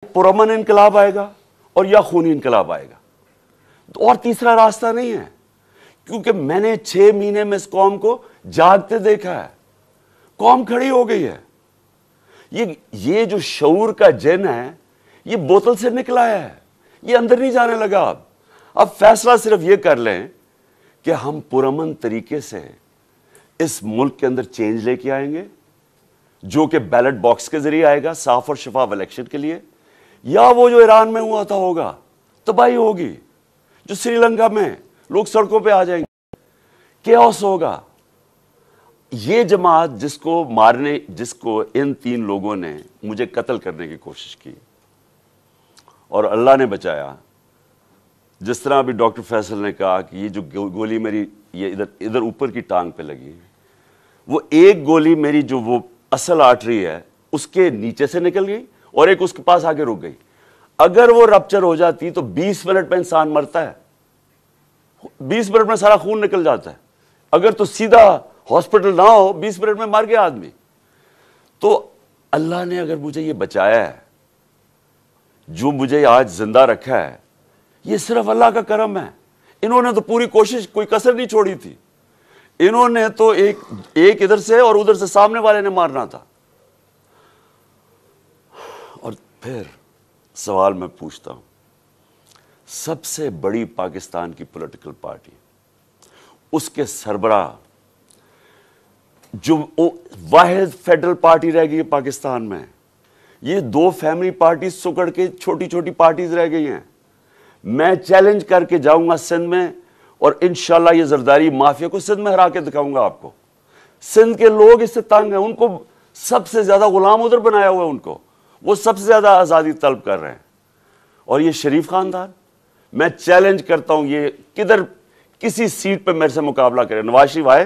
पुरअमन इनकलाब आएगा और या खूनी इनकलाब आएगा, तो और तीसरा रास्ता नहीं है। क्योंकि मैंने 6 महीने में इस कौम को जागते देखा है, कौम खड़ी हो गई है। ये जो शऊर का जिन है ये बोतल से निकला है, ये अंदर नहीं जाने लगा। अब फैसला सिर्फ ये कर लें कि हम पुरअमन तरीके से इस मुल्क के अंदर चेंज लेके आएंगे, जो कि बैलेट बॉक्स के जरिए आएगा साफ और शफाफ इलेक्शन के लिए, या वो जो ईरान में हुआ था होगा, तबाही होगी, जो श्रीलंका में लोग सड़कों पे आ जाएंगे, केओस होगा। ये जमात जिसको इन 3 लोगों ने मुझे कत्ल करने की कोशिश की और अल्लाह ने बचाया। जिस तरह अभी डॉक्टर फैसल ने कहा कि ये जो गोली मेरी ये इधर ऊपर की टांग पे लगी, वो एक गोली मेरी जो वो असल आर्टरी है उसके नीचे से निकल गई और एक उसके पास आके रुक गई। अगर वो रप्चर हो जाती तो 20 मिनट में इंसान मरता है, 20 मिनट में सारा खून निकल जाता है। अगर तो सीधा हॉस्पिटल ना हो 20 मिनट में मर गया आदमी। तो अल्लाह ने अगर मुझे ये बचाया है, जो मुझे आज जिंदा रखा है, ये सिर्फ अल्लाह का करम है। इन्होंने तो पूरी कोशिश, कोई कसर नहीं छोड़ी थी। इन्होंने तो एक इधर से और उधर से सामने वाले ने मारना था। और फिर सवाल मैं पूछता हूं, सबसे बड़ी पाकिस्तान की पॉलिटिकल पार्टी, उसके सरबराह, जो वाहिद फेडरल पार्टी रह गई है पाकिस्तान में, ये 2 फैमिली पार्टी सुकड़ के छोटी छोटी पार्टीज रह गई हैं। मैं चैलेंज करके जाऊंगा सिंध में और इंशाल्लाह ये जरदारी माफिया को सिंध में हरा के दिखाऊंगा आपको। सिंध के लोग इससे तंग हैं, उनको सबसे ज्यादा गुलाम उधर बनाया हुआ है, उनको वो सबसे ज्यादा आजादी तलब कर रहे हैं। और ये शरीफ खानदान, मैं चैलेंज करता हूं, ये किधर किसी सीट पे मेरे से मुकाबला करे। नवाज शरीफ आए,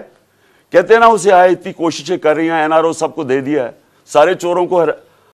कहते हैं ना उसे आए, इतनी कोशिशें कर रही हैं, एनआरओ सबको दे दिया है, सारे चोरों को